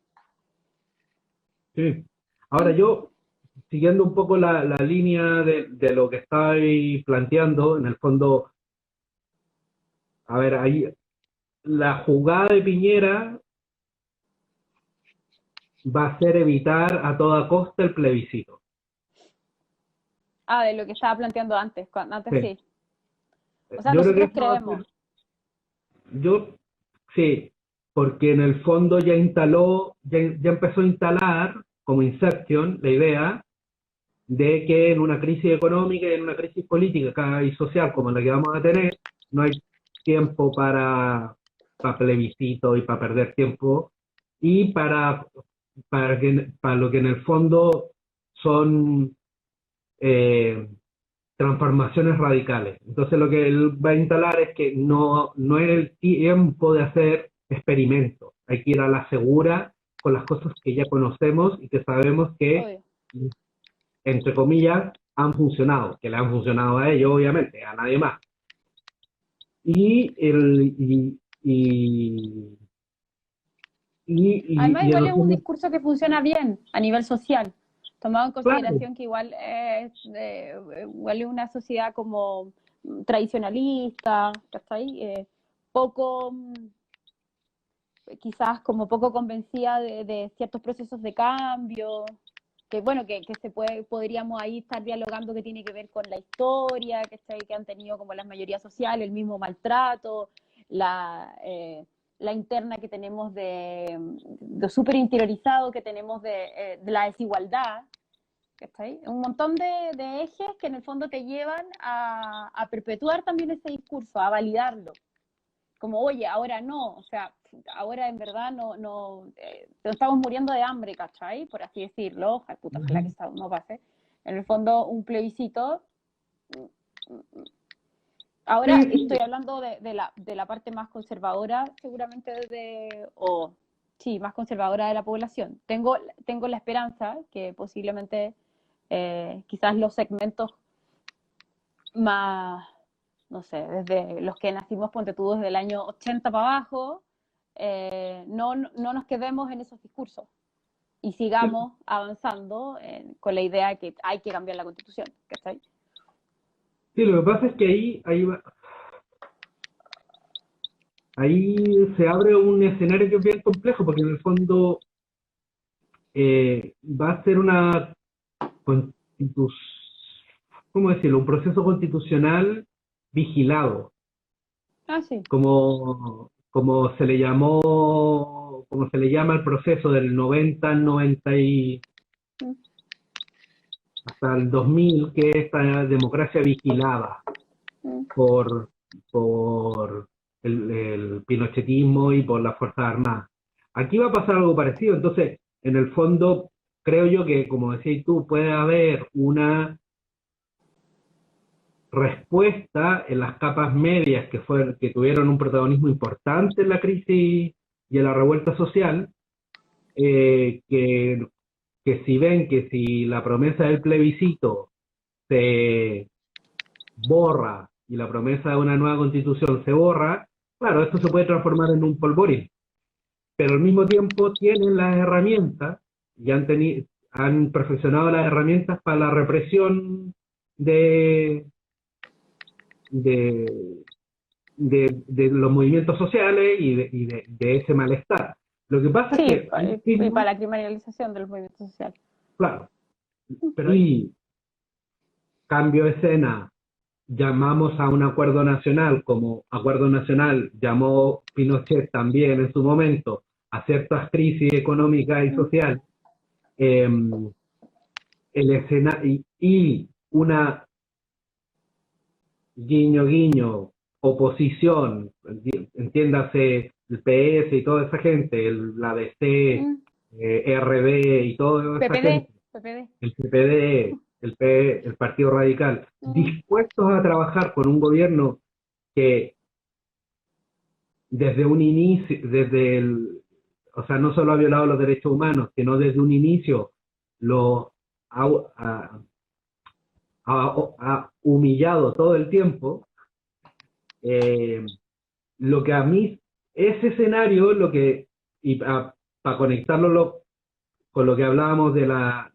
Sí. Ahora yo, siguiendo un poco la línea de lo que estáis planteando, en el fondo, a ver, ahí la jugada de Piñera va a ser evitar a toda costa el plebiscito. De lo que estaba planteando antes sí. O sea, yo nosotros creemos. Sí, porque en el fondo ya empezó a instalar como Inception la idea de que en una crisis económica y en una crisis política y social como la que vamos a tener, no hay tiempo para plebiscito y para perder tiempo, y para lo que en el fondo son transformaciones radicales. Entonces lo que él va a instalar es que no es el tiempo de hacer experimentos, hay que ir a la segura con las cosas que ya conocemos y que sabemos que, entre comillas, han funcionado, que le han funcionado a ellos, obviamente, a nadie más. Además, igual es un discurso que funciona bien a nivel social, tomado en consideración, claro, que igual es una sociedad como tradicionalista, ¿está ahí? Quizás como poco convencida de ciertos procesos de cambio, que bueno, que podríamos ahí estar dialogando, que tiene que ver con la historia, que han tenido como las mayorías sociales, el mismo maltrato, la interna que tenemos de súper interiorizado, que tenemos de la desigualdad, ¿cachai? Un montón de ejes que en el fondo te llevan a perpetuar también ese discurso, a validarlo. Como, oye, ahora no, o sea, ahora en verdad no estamos muriendo de hambre, ¿cachai? Por así decirlo, ojalá que esto no pase. En el fondo, un plebiscito. Ahora estoy hablando de la parte más conservadora, seguramente, sí, más conservadora de la población. Tengo la esperanza que posiblemente quizás los segmentos más, no sé, desde los que nacimos, ponte tú, desde el año 80 para abajo, no nos quedemos en esos discursos y sigamos avanzando con la idea de que hay que cambiar la Constitución, ¿cachai? Sí, lo que pasa es que ahí se abre un escenario que es bien complejo, porque en el fondo va a ser una ¿cómo decirlo? Un proceso constitucional vigilado, Ah, sí. como se le llamó, como se le llama el proceso del 90 al 90 y hasta el 2000, que es esta democracia vigilada por el pinochetismo y por las Fuerzas Armadas. Aquí va a pasar algo parecido, entonces, en el fondo, creo yo que, como decías tú, puede haber una respuesta en las capas medias que tuvieron un protagonismo importante en la crisis y en la revuelta social, que si ven que si la promesa del plebiscito se borra y la promesa de una nueva constitución se borra, claro, esto se puede transformar en un polvorín, pero al mismo tiempo tienen las herramientas y han perfeccionado las herramientas para la represión de, de, de los movimientos sociales y de ese malestar. Lo que pasa Sí, es que y para la criminalización de los movimientos sociales. claro, pero ahí cambio de escena, llamamos a un acuerdo nacional, como acuerdo nacional llamó Pinochet también en su momento a ciertas crisis económicas y sociales, el escena y una guiño guiño oposición, entiéndase el PS y toda esa gente, la DC, RD y toda esa gente, el PPD, el Partido Radical, dispuestos a trabajar con un gobierno que desde un inicio, o sea, no solo ha violado los derechos humanos, sino desde un inicio lo ha humillado todo el tiempo. Lo que a mí, ese escenario, y para conectarlo con lo que hablábamos de la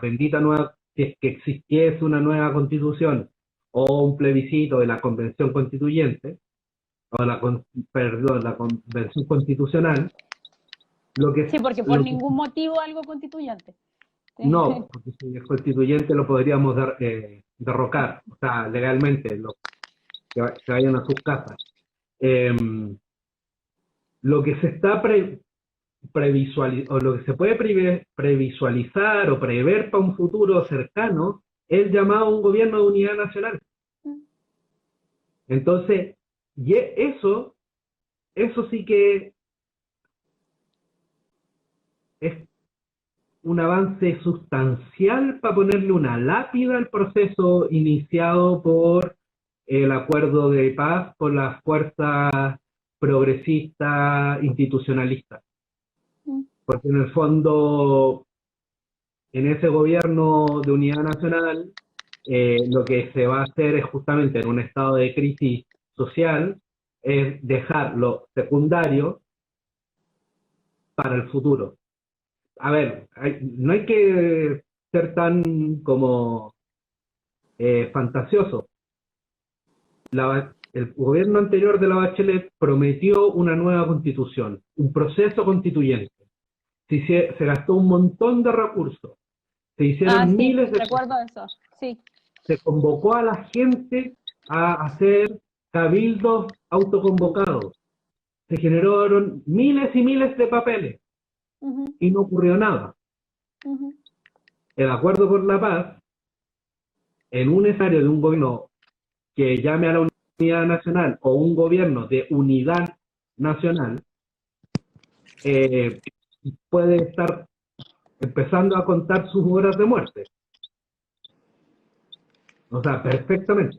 bendita nueva, si es que existiese una nueva constitución o un plebiscito de la convención constituyente, o la convención constitucional, sí, porque por ningún motivo algo constituyente. No, porque si es constituyente lo podríamos derrocar, o sea, legalmente, que vayan a sus casas. Lo que se está o lo que se puede previsualizar o prever para un futuro cercano es llamado un gobierno de unidad nacional. Entonces, eso sí que es un avance sustancial para ponerle una lápida al proceso iniciado por el acuerdo de paz por las fuerzas progresistas institucionalistas. Porque en el fondo, en ese gobierno de unidad nacional, lo que se va a hacer es justamente en un estado de crisis social, es dejar lo secundario para el futuro. A ver, no hay que ser tan como fantasioso. El gobierno anterior de la Bachelet prometió una nueva constitución, un proceso constituyente. Se gastó un montón de recursos, se hicieron sí, miles de recuerdo eso, sí. Se convocó a la gente a hacer cabildos autoconvocados. Se generaron miles y miles de papeles y no ocurrió nada. el acuerdo por la paz, en un escenario de un gobierno que llame a la unidad nacional o un gobierno de unidad nacional, puede estar empezando a contar sus horas de muerte. O sea, perfectamente.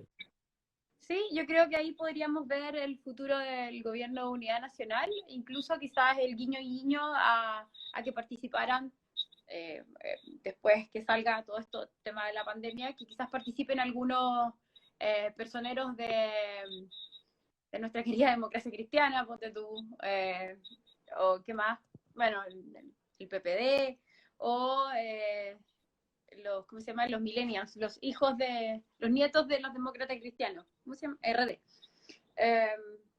Sí, yo creo que ahí podríamos ver el futuro del gobierno de unidad nacional, incluso quizás el guiño guiño a que participaran después que salga todo esto tema de la pandemia, que quizás participen algunos personeros de nuestra querida democracia cristiana, ponte tú, o qué más, bueno, el PPD, o ¿cómo se llama? Los millennials, los hijos de, los nietos de los demócratas cristianos, ¿cómo se llama? RD.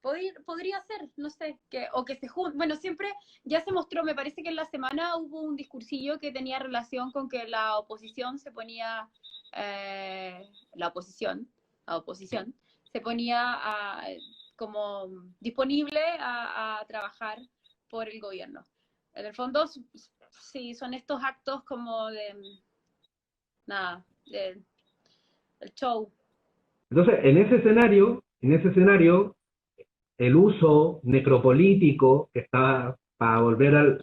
Podría ser, no sé, o que se junten, bueno, siempre ya se mostró, me parece que en la semana hubo un discursillo que tenía relación con que la oposición se ponía, la oposición se ponía como disponible a trabajar por el gobierno. En el fondo, sí, son estos actos como de nada, el show. Entonces, en ese escenario, el uso necropolítico que está, para volver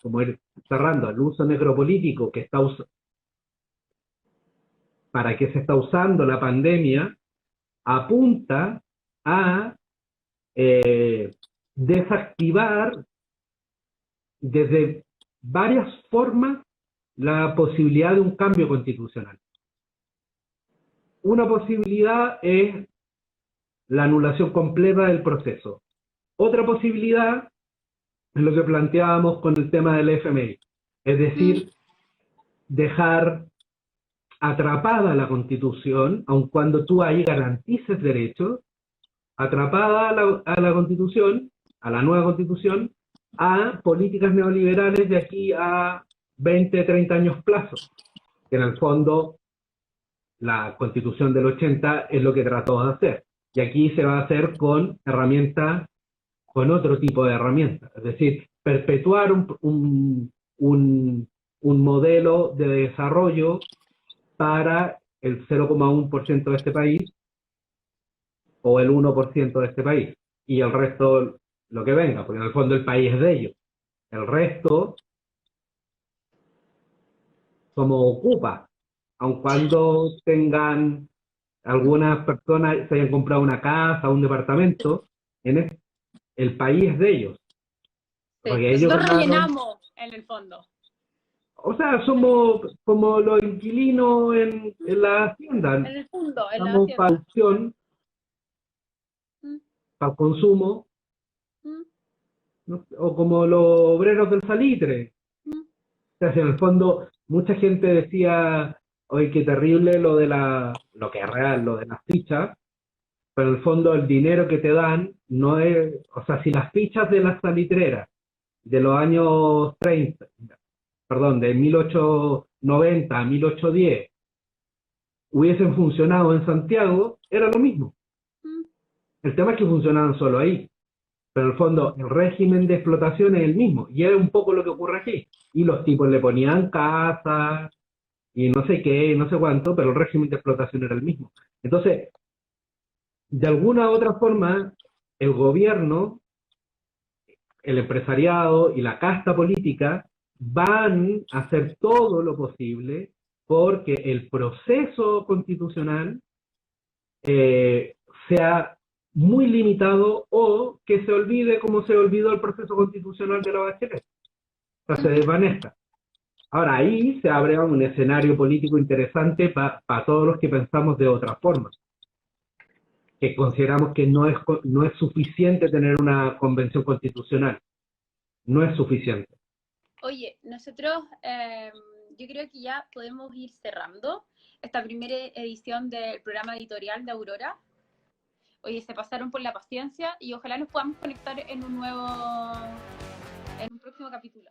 como ir cerrando, el uso necropolítico que está para que se está usando la pandemia, apunta a desactivar desde varias formas la posibilidad de un cambio constitucional. Una posibilidad es la anulación completa del proceso. Otra posibilidad es lo que planteábamos con el tema del FMI, es decir, dejar atrapada la Constitución, aun cuando tú ahí garantices derechos, atrapada a la Constitución, a la nueva Constitución, a políticas neoliberales de aquí a 20, 30 años plazo, que en el fondo la Constitución del 80 es lo que trató de hacer. Y aquí se va a hacer con herramientas, con otro tipo de herramientas, es decir, perpetuar un modelo de desarrollo para el 0,1% de este país o el 1% de este país y el resto lo que venga, porque en el fondo el país es de ellos. El resto como ocupa, aun cuando tengan algunas personas se hayan comprado una casa, un departamento, el país es de ellos. Sí, Porque ellos nosotros ganaron, rellenamos en el fondo. o sea, somos como los inquilinos en la hacienda, En el fondo, en la estamos para hacienda. opción, Mm, para consumo, mm, ¿no? O como los obreros del salitre. mm. O sea, si en el fondo mucha gente decía, oye, qué terrible lo que es real, lo de las fichas, pero en el fondo el dinero que te dan no es, o sea, si las fichas de las salitreras de los años 30, perdón, de 1890 a 1810 hubiesen funcionado en Santiago, era lo mismo. El tema es que funcionaban solo ahí. Pero en el fondo, el régimen de explotación es el mismo. Y es un poco lo que ocurre aquí. Y los tipos le ponían casas y no sé qué, no sé cuánto, pero el régimen de explotación era el mismo. Entonces, de alguna u otra forma, el gobierno, el empresariado y la casta política van a hacer todo lo posible porque el proceso constitucional sea muy limitado o que se olvide como se olvidó el proceso constitucional de la Bachelet. O sea, se desvanezca. Ahora ahí se abre un escenario político interesante para todos los que pensamos de otra forma, que consideramos que no es suficiente tener una convención constitucional. No es suficiente. Oye, nosotros yo creo que ya podemos ir cerrando esta primera edición del programa editorial de Aurora. Oye, se pasaron por la paciencia y ojalá nos podamos conectar en un próximo capítulo.